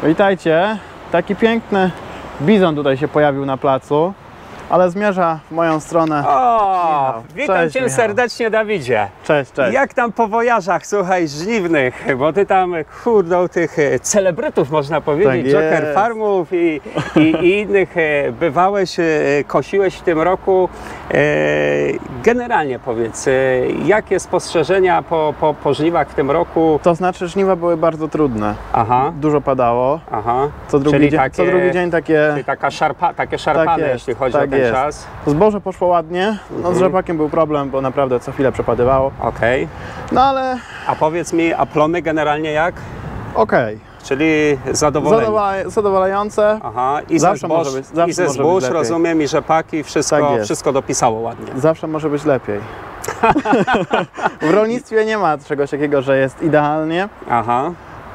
Witajcie. Taki piękny bizon tutaj się pojawił na placu, ale zmierza w moją stronę. O, witam Cześć, Cię Michał. serdecznie, Dawidzie. Cześć, cześć. Jak tam po wojażach, słuchaj, żniwnych, bo Ty tam, kurde, tych celebrytów, można powiedzieć, Tak Joker jest. Farmów i innych bywałeś, kosiłeś w tym roku. Generalnie powiedz, jakie spostrzeżenia po żniwach w tym roku? To znaczy, żniwa były bardzo trudne. Aha, Dużo padało. aha. Co drugi, Czyli dzień, co drugi dzień takie... Czyli takie szarpane, Tak jest, jeśli chodzi tak o ten jest. czas. Zboże poszło ładnie. No z rzepakiem był problem, bo naprawdę co chwilę przepadywało. Okej. No ale A powiedz mi, a plony generalnie jak? okej. Czyli zadowoleni. Zadowalające. Aha, i Zawsze ze zbóż, może być- zawsze i ze może być zbóż lepiej. rozumiem, i rzepaki, wszystko, Tak jest. wszystko dopisało ładnie. Zawsze może być lepiej. W rolnictwie nie ma czegoś takiego, że jest idealnie, Aha,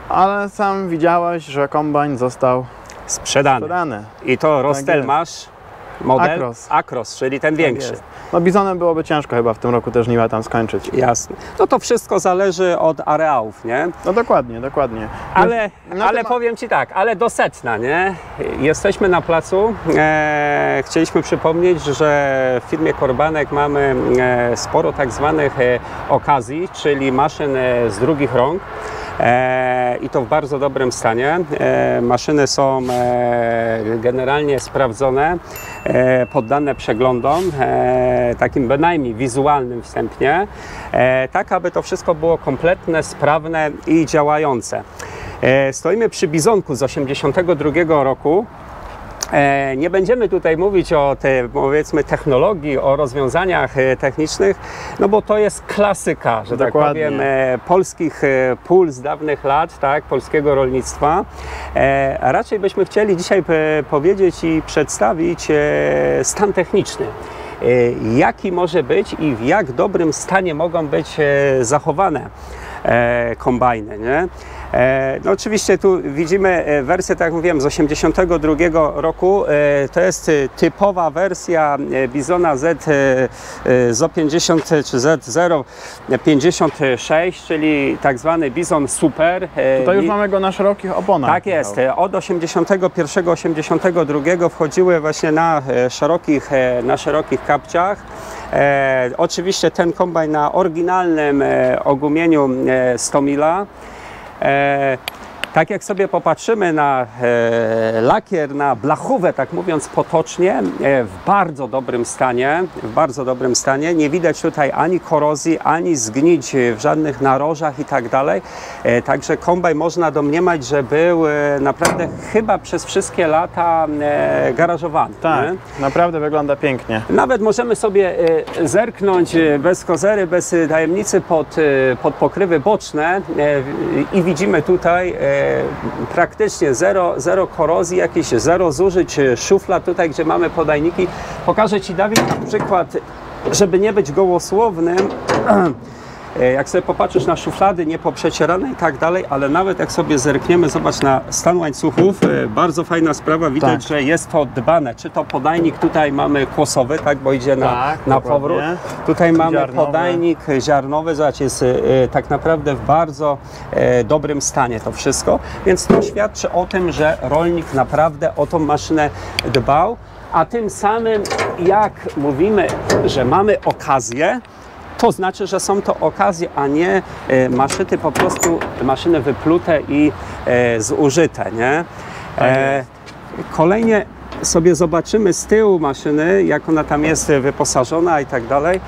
ale sam widziałeś, że kombajn został sprzedany. sprzedany. I to Rostel jest. masz model? Acros. Acros, czyli ten większy. Jest. No bizonem byłoby ciężko chyba w tym roku też żniwa tam skończyć. Jasne. No to wszystko zależy od areałów, nie? No dokładnie, dokładnie. Ale, No ale to powiem Ci tak, ale do setna, nie? Jesteśmy na placu. Chcieliśmy przypomnieć, że w firmie Korbanek mamy sporo tak zwanych okazji, czyli maszyn z drugich rąk. I to w bardzo dobrym stanie. Maszyny są generalnie sprawdzone, poddane przeglądom, takim bynajmniej wizualnym wstępnie, tak aby to wszystko było kompletne, sprawne i działające. Stoimy przy bizonku z 1982 roku. Nie będziemy tutaj mówić o powiedzmy technologii, o rozwiązaniach technicznych, no bo to jest klasyka, że tak Dokładnie. powiem, polskich pól z dawnych lat, tak, polskiego rolnictwa. Raczej byśmy chcieli dzisiaj powiedzieć i przedstawić stan techniczny. Jaki może być i w jak dobrym stanie mogą być zachowane kombajny, nie? No oczywiście tu widzimy wersję, tak jak mówiłem, z 1982 roku. To jest typowa wersja Bizona Z050 czy Z056, czyli tak zwany Bizon Super. Tutaj już mamy go na szerokich oponach. Tak jest. Od 81-82 wchodziły właśnie na szerokich kapciach. Oczywiście ten kombajn na oryginalnym ogumieniu 100 mila. Tak jak sobie popatrzymy na lakier, na blachówę, tak mówiąc potocznie, w bardzo dobrym stanie, nie widać tutaj ani korozji, ani zgnić w żadnych narożach i tak dalej. Także kombajn można domniemać, że był naprawdę chyba przez wszystkie lata garażowany. Tak, nie? naprawdę wygląda pięknie. Nawet możemy sobie zerknąć bez kozery, bez tajemnicy pod pokrywy boczne i widzimy tutaj praktycznie zero korozji, jakieś zero zużyć szuflad tutaj, gdzie mamy podajniki. Pokażę Ci, Dawid, na przykład, żeby nie być gołosłownym. Jak sobie popatrzysz na szuflady niepoprzecierane i tak dalej, ale nawet jak sobie zerkniemy, zobacz na stan łańcuchów, bardzo fajna sprawa, widać, Tak. że jest to dbane. Czy to podajnik tutaj mamy kłosowy, tak, bo idzie Tak, na dokładnie. powrót. Tutaj mamy Ziarnowy. podajnik ziarnowy, zobacz, jest tak naprawdę w bardzo dobrym stanie to wszystko, więc to świadczy o tym, że rolnik naprawdę o tą maszynę dbał, a tym samym jak mówimy, że mamy okazję, to znaczy, że są to okazje, a nie maszyny po prostu, maszyny wyplute i zużyte, nie? Kolejnie sobie zobaczymy z tyłu maszyny, jak ona tam jest wyposażona i tak dalej.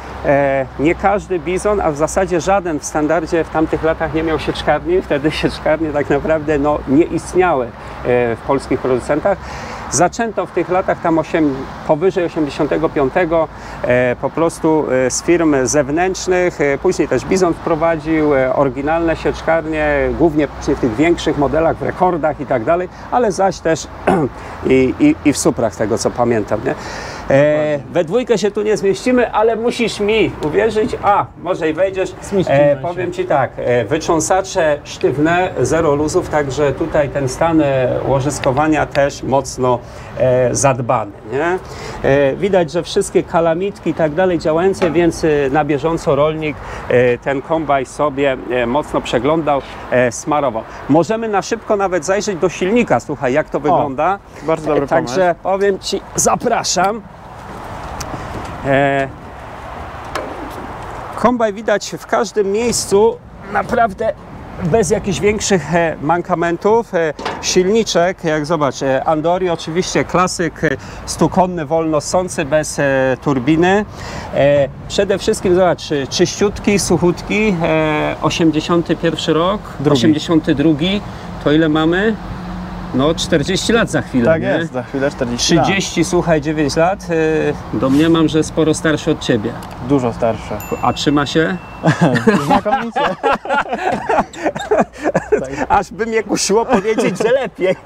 Nie każdy bizon, a w zasadzie żaden w standardzie w tamtych latach nie miał sieczkarni. Wtedy sieczkarnie tak naprawdę nie istniały w polskich producentach. Zaczęto w tych latach tam powyżej 85 po prostu z firm zewnętrznych, później też Bizon wprowadził oryginalne sieczkarnie, głównie w tych większych modelach, w rekordach i tak dalej, ale zaś też i w Suprach, z tego co pamiętam, nie? We dwójkę się tu nie zmieścimy, ale musisz mi uwierzyć, może i wejdziesz. Powiem Ci tak, wytrząsacze sztywne, zero luzów, także tutaj ten stan łożyskowania też mocno zadbany. Nie? Widać, że wszystkie kalamitki i tak dalej działające, więc na bieżąco rolnik ten kombajn sobie mocno przeglądał, smarował. Możemy na szybko nawet zajrzeć do silnika, słuchaj, jak to wygląda. Bardzo dobry pomysł. Także powiem Ci, zapraszam. Kombajn widać w każdym miejscu, naprawdę bez jakichś większych mankamentów. Silniczek, jak zobacz, Andori oczywiście klasyk, stukonny, wolno ssący, bez turbiny. Przede wszystkim zobacz, czyściutki, suchutki, 81 rok, 82, to ile mamy? No 40 lat za chwilę. Tak nie? jest, za chwilę 40 lat. 30, słuchaj, 9 lat. Domniemam, że sporo starszy od Ciebie. Dużo starsze. A trzyma się? Znakomicie. Aż by mnie kusiło powiedzieć, że lepiej.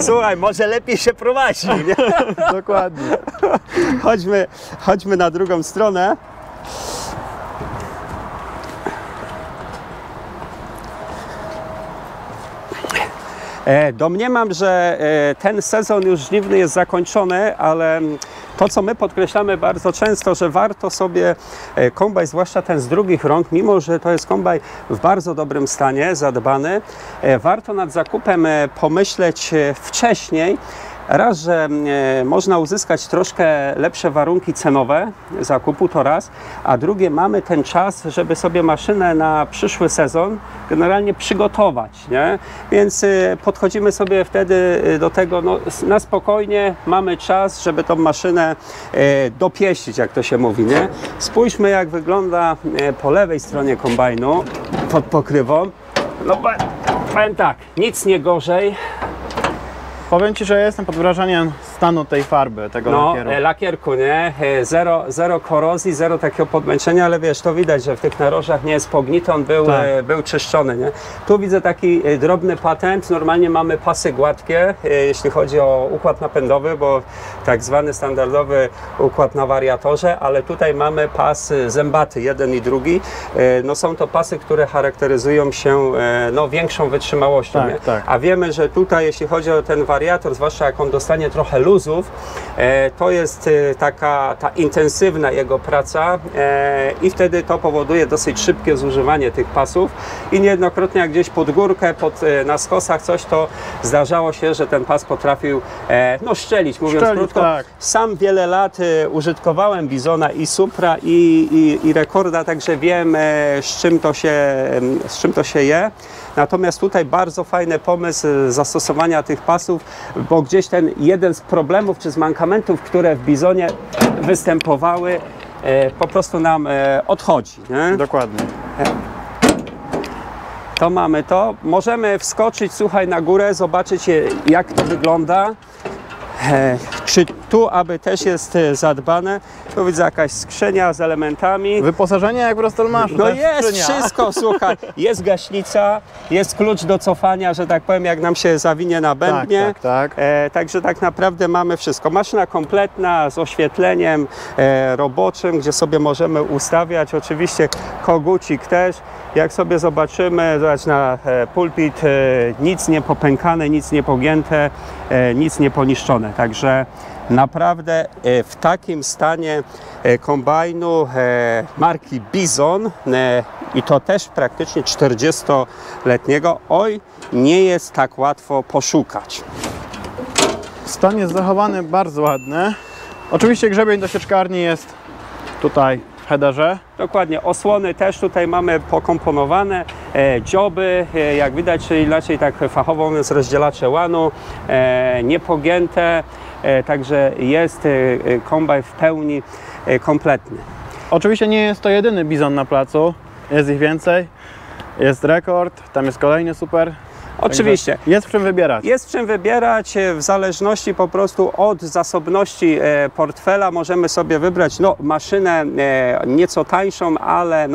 Słuchaj, może lepiej się prowadzi, nie? Dokładnie. Chodźmy na drugą stronę. Domniemam, że ten sezon już żniwny jest zakończony, ale to, co my podkreślamy bardzo często, że warto sobie kombajn, zwłaszcza ten z drugich rąk, mimo że to jest kombajn w bardzo dobrym stanie, zadbany, warto nad zakupem pomyśleć wcześniej. Raz, że można uzyskać troszkę lepsze warunki cenowe zakupu, to raz, a drugie, mamy ten czas, żeby sobie maszynę na przyszły sezon generalnie przygotować, nie? Więc podchodzimy sobie wtedy do tego na spokojnie, mamy czas, żeby tą maszynę dopieścić, jak to się mówi, nie? Spójrzmy, jak wygląda po lewej stronie kombajnu pod pokrywą. No powiem tak, nic nie gorzej. Powiem Ci, że jestem pod wrażeniem stanu tej farby, tego lakieru. Lakierku, nie? Zero korozji, zero takiego podmęczenia, ale wiesz, to widać, że w tych narożach nie jest pognity, on był czyszczony, nie? Tu widzę taki drobny patent, normalnie mamy pasy gładkie, jeśli chodzi o układ napędowy, bo tak zwany standardowy układ na wariatorze, ale tutaj mamy pas zębaty, jeden i drugi. No są to pasy, które charakteryzują się większą wytrzymałością, tak, nie? tak. A wiemy, że tutaj, jeśli chodzi o ten wariator, zwłaszcza jak on dostanie trochę luzów, to jest taka ta intensywna jego praca i wtedy to powoduje dosyć szybkie zużywanie tych pasów i niejednokrotnie jak gdzieś pod górkę, na skosach coś, to zdarzało się, że ten pas potrafił szczelić, mówiąc krótko. Tak. Sam wiele lat użytkowałem Bizona i Supra i Rekorda, także wiem, z czym to się je. Natomiast tutaj bardzo fajny pomysł zastosowania tych pasów, bo gdzieś ten jeden z problemów czy z mankamentów, które w Bizonie występowały, po prostu nam odchodzi. Nie? Dokładnie. To mamy to. Możemy wskoczyć, słuchaj, na górę, zobaczyć jak to wygląda. Czy tu aby też jest zadbane? Tu widzę jakaś skrzynia z elementami. Wyposażenie jak w Rostelmaszu. No jest wszystko, słuchaj. Jest gaśnica, jest klucz do cofania, że tak powiem, jak nam się zawinie na bębnie. Tak. Także tak naprawdę mamy wszystko. Maszyna kompletna z oświetleniem roboczym, gdzie sobie możemy ustawiać. Oczywiście kogucik też. Jak sobie zobaczymy, zobacz na pulpit, nic nie popękane, nic nie pogięte, nic nie poniszczone. Także naprawdę w takim stanie kombajnu marki Bizon i to też praktycznie 40-letniego, nie jest tak łatwo poszukać. Stan jest zachowany bardzo ładny. Oczywiście grzebień do sieczkarni jest tutaj w headerze. Dokładnie, osłony też tutaj mamy pokomponowane, dzioby, jak widać, czyli inaczej tak fachowo mówiąc, rozdzielacze łanu, niepogięte, także jest kombajn w pełni kompletny. Oczywiście nie jest to jedyny Bizon na placu, jest ich więcej, jest Rekord, tam jest kolejny Super. Oczywiście. Także jest w czym wybierać. Jest w czym wybierać, w zależności po prostu od zasobności portfela możemy sobie wybrać maszynę nieco tańszą, ale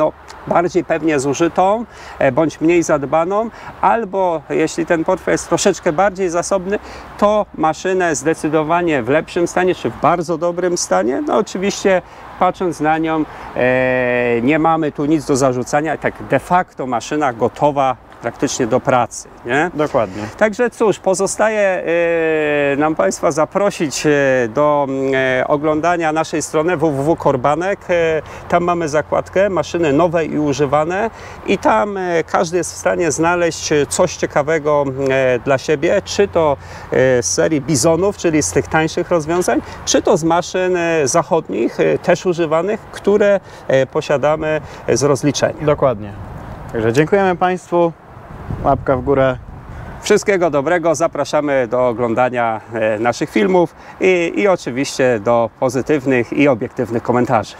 bardziej pewnie zużytą, bądź mniej zadbaną, albo jeśli ten portfel jest troszeczkę bardziej zasobny, to maszynę zdecydowanie w lepszym stanie, czy w bardzo dobrym stanie. No oczywiście patrząc na nią, nie mamy tu nic do zarzucania, tak de facto maszyna gotowa praktycznie do pracy, nie? Dokładnie. Także cóż, pozostaje nam Państwa zaprosić do oglądania naszej strony www.korbanek. Tam mamy zakładkę maszyny nowe i używane i tam każdy jest w stanie znaleźć coś ciekawego dla siebie, czy to z serii Bizonów, czyli z tych tańszych rozwiązań, czy to z maszyn zachodnich, też używanych, które posiadamy z rozliczenia. Dokładnie. Także dziękujemy Państwu. Łapka w górę. Wszystkiego dobrego, zapraszamy do oglądania naszych filmów i oczywiście do pozytywnych i obiektywnych komentarzy.